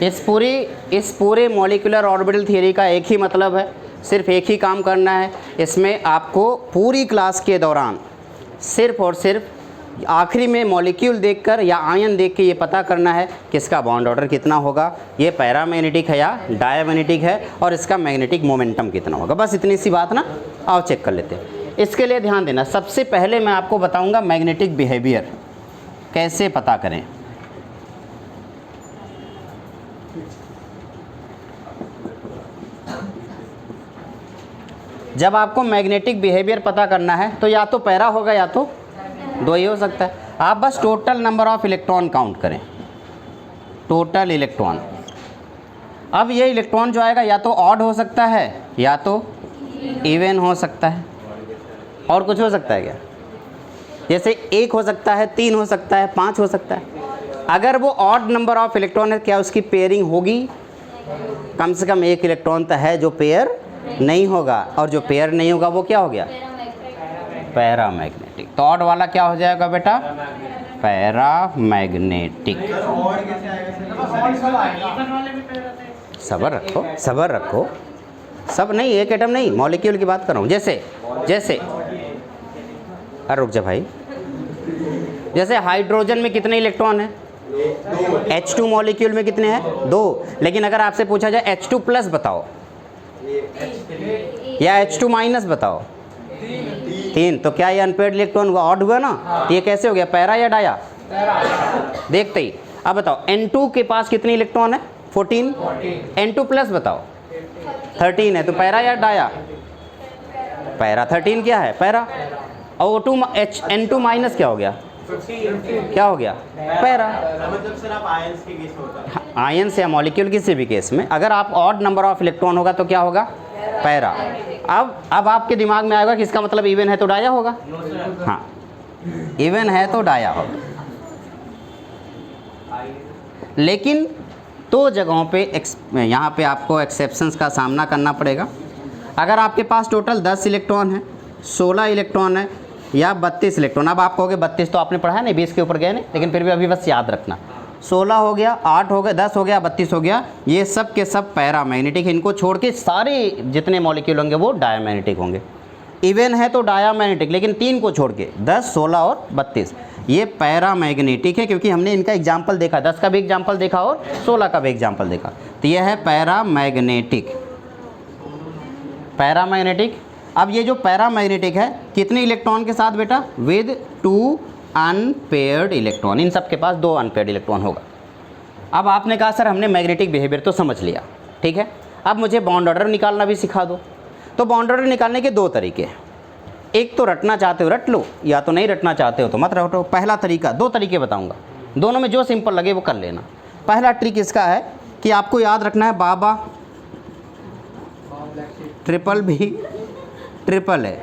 इस पूरे molecular orbital theory का एक ही मतलब है, सिर्फ एक ही काम करना है। इसमें आपको पूरी क्लास के दौरान सिर्फ और सिर्फ आखिरी में मॉलिक्यूल देखकर या आयन देख के ये पता करना है कि इसका बॉन्ड ऑर्डर कितना होगा, ये पैरामैग्नेटिक है या डायमैग्नेटिक है, और इसका मैग्नेटिक मोमेंटम कितना होगा। बस इतनी सी बात ना। आओ चेक कर लेते हैं। इसके लिए ध्यान देना, सबसे पहले मैं आपको बताऊंगा मैग्नेटिक बिहेवियर कैसे पता करें। जब आपको मैग्नेटिक बिहेवियर पता करना है तो या तो पैरा होगा या तो दो ही हो सकता है। आप बस total number of electron count करें, टोटल इलेक्ट्रॉन। अब ये इलेक्ट्रॉन जो आएगा या तो ऑड हो सकता है या तो इवन हो सकता है। और कुछ हो सकता है क्या? जैसे 1 हो सकता है, 3 हो सकता है, 5 हो सकता है। अगर वो ऑड नंबर ऑफ इलेक्ट्रॉन है, क्या उसकी पेयरिंग होगी? कम से कम एक इलेक्ट्रॉन तो है जो पेयर नहीं होगा, और जो पेयर नहीं होगा वो क्या हो गया? पैरामैग्नेटिक। तो ऑड वाला क्या हो जाएगा बेटा? पैरामैग्नेटिक। सब्र रखो, सब्र रखो। सब नहीं, एक एटम नहीं, मॉलिक्यूल की बात कर रहा हूँ। जैसे अरे रुक जा भाई, जैसे हाइड्रोजन में कितने इलेक्ट्रॉन हैं? H2 मॉलिक्यूल में कितने हैं? 2। लेकिन अगर आपसे पूछा जाए H2 प्लस बताओ या H2 माइनस बताओ, 3, तो क्या ये अनपेयर्ड इलेक्ट्रॉन हुआ? ऑड हुआ ना। तो ये कैसे हो गया? पैरा या डाया? देखते ही। अब बताओ N2 के पास कितने इलेक्ट्रॉन है? 14। N2 प्लस बताओ, 13 है, तो पैरा या डाया? पैरा। 13 क्या है? पैरा। और N2 माइनस क्या हो गया? क्या हो गया? पैरा। मतलब सर आप आयंस के केस में होता है। आयंस या मॉलिक्यूल किसी भी केस में अगर आप ऑड नंबर ऑफ इलेक्ट्रॉन होगा तो क्या होगा? पैरा। अब आपके दिमाग में आएगा कि इसका मतलब इवन है तो डाया होगा। हाँ, इवन है तो डाया होगा। लेकिन 2 जगहों पे यहाँ पे आपको एक्सेप्शंस का सामना करना पड़ेगा। अगर आपके पास टोटल 10 इलेक्ट्रॉन है, 16 इलेक्ट्रॉन है या 32 इलेक्ट्रॉन। अब आप कहोगे 32 तो आपने पढ़ा है नहीं, 20 के ऊपर गए नहीं, लेकिन फिर भी अभी बस याद रखना। 16 हो गया, 8 हो गया, 10 हो गया, 32 हो गया, ये सब के सब पैरामैग्नेटिक। इनको छोड़ के सारे जितने मॉलिक्यूल होंगे वो डायमैग्नेटिक होंगे। इवन है तो डायमैग्नेटिक, लेकिन 3 को छोड़ के 10, 16 और 32 ये पैरामैग्नेटिक है, क्योंकि हमने इनका एग्जाम्पल देखा, 10 का भी एग्जाम्पल देखा और 16 का भी एग्जाम्पल देखा। तो यह है पैरामैग्नेटिक। पैरामैग्नेटिक। अब ये जो पैरामैग्नेटिक है कितने इलेक्ट्रॉन के साथ बेटा? With 2 unpaired electron. इन सब के पास 2 अनपेयर्ड इलेक्ट्रॉन होगा। अब आपने कहा सर हमने मैग्नेटिक बिहेवियर तो समझ लिया, ठीक है, अब मुझे बॉन्ड ऑर्डर निकालना भी सिखा दो। तो बॉन्ड ऑर्डर निकालने के 2 तरीके हैं। एक तो रटना चाहते हो रट लो, या तो नहीं रटना चाहते हो तो मत रटो। पहला तरीका, 2 तरीके बताऊंगा, दोनों में जो सिंपल लगे वो कर लेना। पहला ट्रिक इसका है कि आपको याद रखना है बाबा ट्रिपल बी ट्रिपल ए,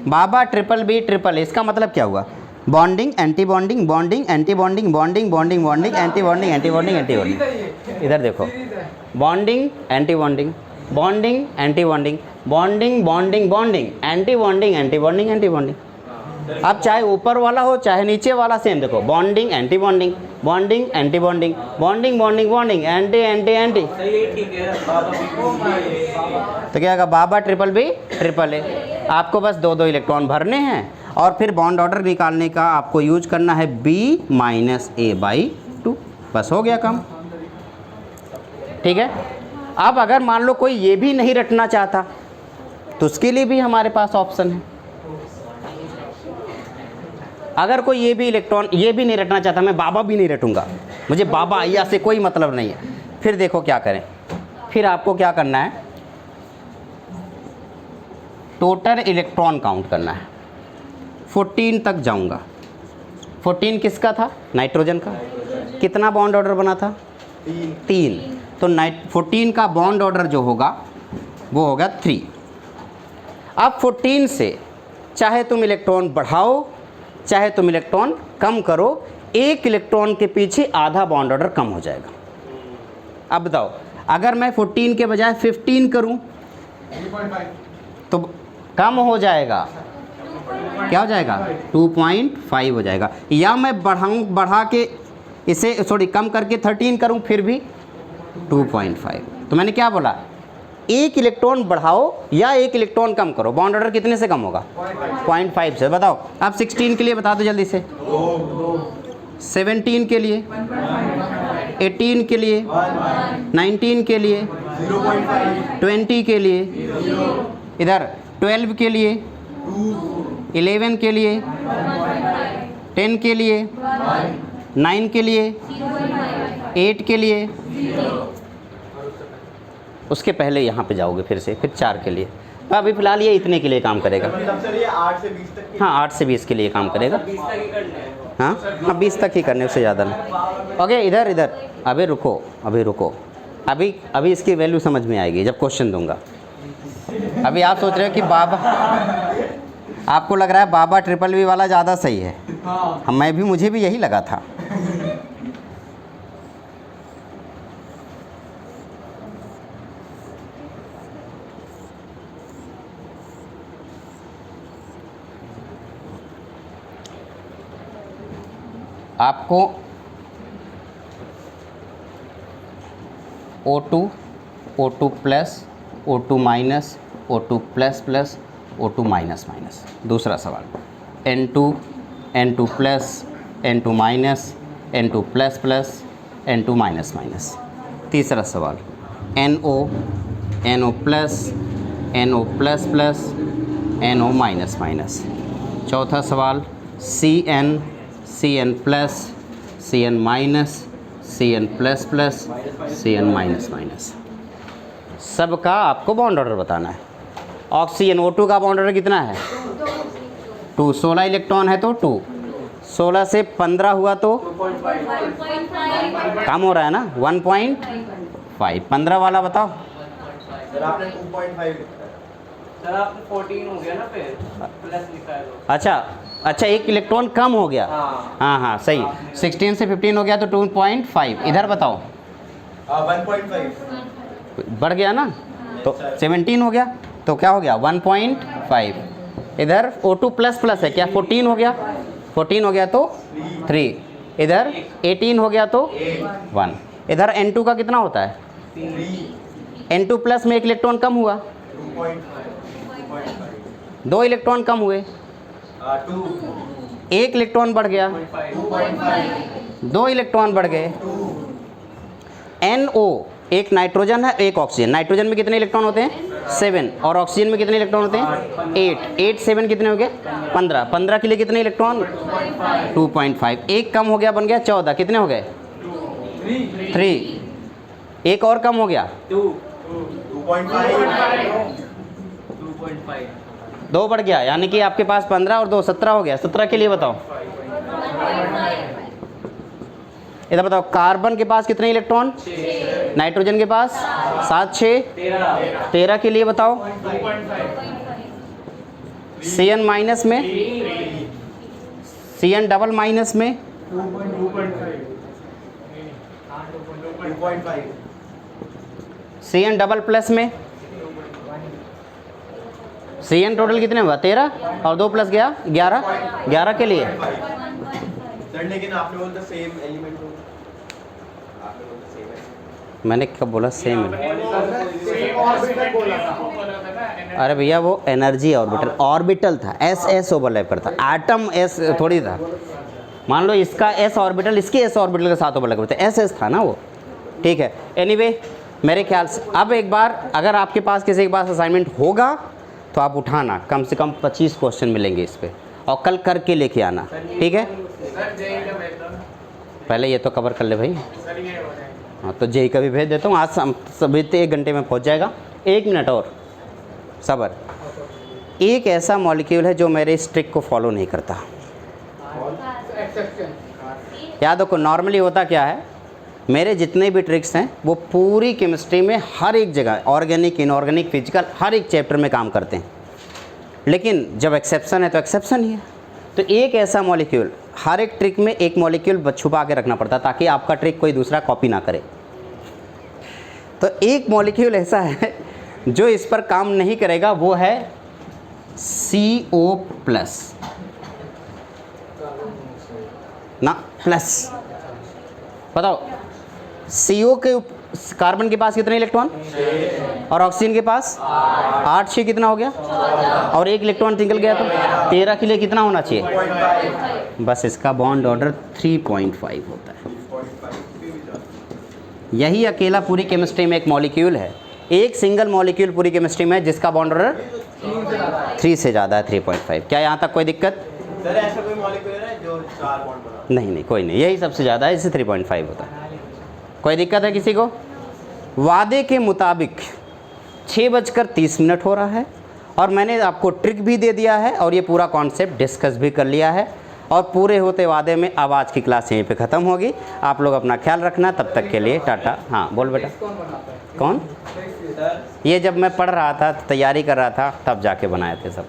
बाबा ट्रिपल बी ट्रिपल ए। इसका मतलब क्या हुआ? Bonding anti bonding, bonding anti bonding, bonding bonding bonding, anti bonding anti bonding anti bonding. इधर देखो, bonding anti bonding, bonding anti bonding, bonding bonding bonding, anti bonding anti bonding anti bonding. अब चाहे ऊपर वाला हो चाहे नीचे वाला, सेम देखो, bonding anti bonding, bonding anti bonding, bonding bonding bonding, anti anti anti. तो क्या होगा? बाबा ट्रिपल बी ट्रिपल ए। आपको बस 2 इलेक्ट्रॉन भरने हैं और फिर बॉन्ड ऑर्डर निकालने का आपको यूज करना है B-A/2। बस हो गया काम, ठीक है। अब अगर मान लो कोई ये भी नहीं रटना चाहता तो उसके लिए भी हमारे पास ऑप्शन है। अगर कोई ये भी इलेक्ट्रॉन ये भी नहीं रटना चाहता, मैं बाबा भी नहीं रटूंगा, मुझे बाबा या से कोई मतलब नहीं है, फिर देखो क्या करें। फिर आपको क्या करना है? टोटल इलेक्ट्रॉन काउंट करना है। 14 तक जाऊंगा। 14 किसका था? नाइट्रोजन का। कितना बॉन्ड ऑर्डर बना था? 3। तो 14 का बॉन्ड ऑर्डर जो होगा वो होगा 3। अब 14 से चाहे तुम इलेक्ट्रॉन बढ़ाओ चाहे तुम इलेक्ट्रॉन कम करो, 1 इलेक्ट्रॉन के पीछे आधा बॉन्ड ऑर्डर कम हो जाएगा। अब बताओ, अगर मैं 14 के बजाय 15 करूं तो कम हो जाएगा, क्या हो जाएगा? 2.5 हो जाएगा। या मैं बढ़ा के इसे सॉरी कम करके 13 करूं फिर भी 2.5। तो मैंने क्या बोला, एक इलेक्ट्रॉन बढ़ाओ या एक इलेक्ट्रॉन कम करो, बॉन्ड ऑर्डर कितने से कम होगा? 0.5 से। बताओ अब 16 के लिए बता दो जल्दी से, 17 के लिए, 18 के लिए, 19 के लिए, 20 के लिए, इधर 12 के लिए, 11 के लिए, 10 के लिए, 9 के लिए, 8 के लिए, उसके पहले यहाँ पे जाओगे फिर से, फिर 4 के लिए। तो अभी फिलहाल ये इतने के लिए काम करेगा। सर ये 8 से 20 तक हाँ 8 से 20 के लिए काम करेगा। हाँ हाँ 20 तक ही करने, उससे ज़्यादा नहीं। ओके इधर इधर अभी रुको, अभी रुको, अभी इसकी वैल्यू समझ में आएगी जब क्वेश्चन दूंगा। अभी आप सोच रहे हो कि बाबा, आपको लग रहा है बाबा ट्रिपल वी वाला ज़्यादा सही है। हाँ मुझे भी यही लगा था। आपको O2, O2 plus, O2 minus, O2 plus plus, O2 minus minus. दूसरा सवाल N2, N2 plus, N2 minus, N2 plus plus, N2 minus minus. तीसरा सवाल NO, NO plus, NO plus plus, NO minus minus. चौथा सवाल CN, CN plus, CN minus, CN plus plus, CN minus minus. सबका आपको bond order बताना है। Oxygen O2 का bond order कितना है? 2। 16 इलेक्ट्रॉन है तो 2, 16 से 15 हुआ तो कम हो रहा है ना, 1.5। 15 वाला बताओ। सर आपने 2.5 लिखा है। सर आपने 14 हो गया ना, फिर प्लस लिखा है तो। अच्छा एक इलेक्ट्रॉन कम हो गया। हाँ सही। 16 से 15 हो गया तो 2.5। इधर बताओ 1.5 बढ़ गया ना, तो 17 हो गया तो क्या हो गया 1.5। इधर O2 प्लस प्लस है, क्या 14 हो गया? 14 हो गया तो 3। इधर 18 हो गया तो 1। इधर N2 का कितना होता है? 3। N2 प्लस में एक इलेक्ट्रॉन कम हुआ, 2 इलेक्ट्रॉन कम हुए, 2। एक इलेक्ट्रॉन बढ़ गया, 2 इलेक्ट्रॉन बढ़ गए। NO एक नाइट्रोजन है, एक ऑक्सीजन। नाइट्रोजन में कितने इलेक्ट्रॉन होते हैं? 7। और ऑक्सीजन में कितने इलेक्ट्रॉन होते हैं? 8। 8 7 कितने हो गए? 15। 15 के लिए कितने इलेक्ट्रॉन? 2.5। एक कम हो गया, बन गया 14। कितने हो गए? 3। एक और कम हो गया, 2.5। 2 बढ़ गया, यानी कि आपके पास 15 और 2 17 हो गया। 17 के लिए बताओ। इधर बताओ कार्बन के पास कितने इलेक्ट्रॉन? 6। नाइट्रोजन के पास 7 6 13 के लिए बताओ। CN माइनस में, CN डबल माइनस में, 2.5 CN डबल प्लस में, CN टोटल कितने हुआ? 13 और 2 प्लस गया 11। 11 के लिए सर लेकिन आपने बोला सेम एलिमेंट हो, आपने बोला सेम है। मैंने कब बोला सेम है? अरे भैया वो एनर्जी ऑर्बिटल था, S ओवरलैप करता, एटम S थोड़ी था। मान लो इसका S ऑर्बिटल इसके S ऑर्बिटल के साथ ओवरलैप करता है, S था ना वो। ठीक है, एनीवे मेरे ख्याल से अब एक बार अगर आपके पास किसी के पास असाइनमेंट होगा तो आप उठाना, कम से कम 25 क्वेश्चन मिलेंगे इस पर, और कल करके लेके आना। ठीक है, पहले ये तो कवर कर ले भाई। हाँ तो जेई का भी भेज देता हूँ, आज सभी 1 घंटे में पहुँच जाएगा। 1 मिनट और सबर। एक ऐसा मॉलिक्यूल है जो मेरे इस ट्रिक को फॉलो नहीं करता। याद रखो, नॉर्मली होता क्या है, मेरे जितने भी ट्रिक्स हैं वो पूरी केमिस्ट्री में हर एक जगह, ऑर्गेनिक इनऑर्गेनिक फिजिकल, हर एक चैप्टर में काम करते हैं। लेकिन जब एक्सेप्शन है तो एक्सेप्शन ही है। तो एक ऐसा मॉलिक्यूल, हर एक ट्रिक में एक मॉलिक्यूल छुपा के रखना पड़ता है ताकि आपका ट्रिक कोई दूसरा कॉपी ना करे। तो एक मॉलिक्यूल ऐसा है जो इस पर काम नहीं करेगा, वो है CO+ ना प्लस। बताओ, CO के कार्बन के पास कितने इलेक्ट्रॉन और ऑक्सीजन के पास 8, 6 कितना हो गया, और एक इलेक्ट्रॉन निकल गया तो 13 के लिए कितना होना चाहिए, बस इसका बॉन्ड ऑर्डर 3.5 होता है। यही अकेला पूरी केमिस्ट्री में एक मॉलिक्यूल है, एक सिंगल मॉलिक्यूल पूरी केमिस्ट्री में जिसका बॉन्ड ऑर्डर 3 से ज़्यादा है, 3.5। क्या यहाँ तक कोई दिक्कत? सर ऐसा कोई मॉलिक्यूल है जो 4 बॉन्ड बना? नहीं, कोई नहीं, यही सबसे ज़्यादा है, इससे 3.5 होता है। कोई दिक्कत है किसी को? वादे के मुताबिक 6:30 हो रहा है और मैंने आपको ट्रिक भी दे दिया है और ये पूरा कॉन्सेप्ट डिस्कस भी कर लिया है, और पूरे होते वादे में अब आज की क्लास यहीं पे ख़त्म होगी। आप लोग अपना ख्याल रखना, तब तक के लिए टाटा। हाँ बोल बेटा। कौन? ये जब मैं पढ़ रहा था, तैयारी कर रहा था, तब जाके बनाए थे सब।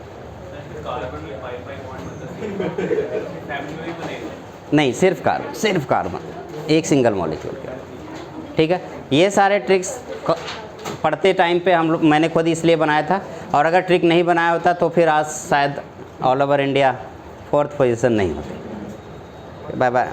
नहीं, सिर्फ कार्बन, एक सिंगल मॉलिक्यूल का। ठीक है, ये सारे ट्रिक्स पढ़ते टाइम पे हम लोग, मैंने खुद इसलिए बनाया था, और अगर ट्रिक नहीं बनाया होता तो फिर आज शायद all over India 4th position नहीं होती। Bye bye.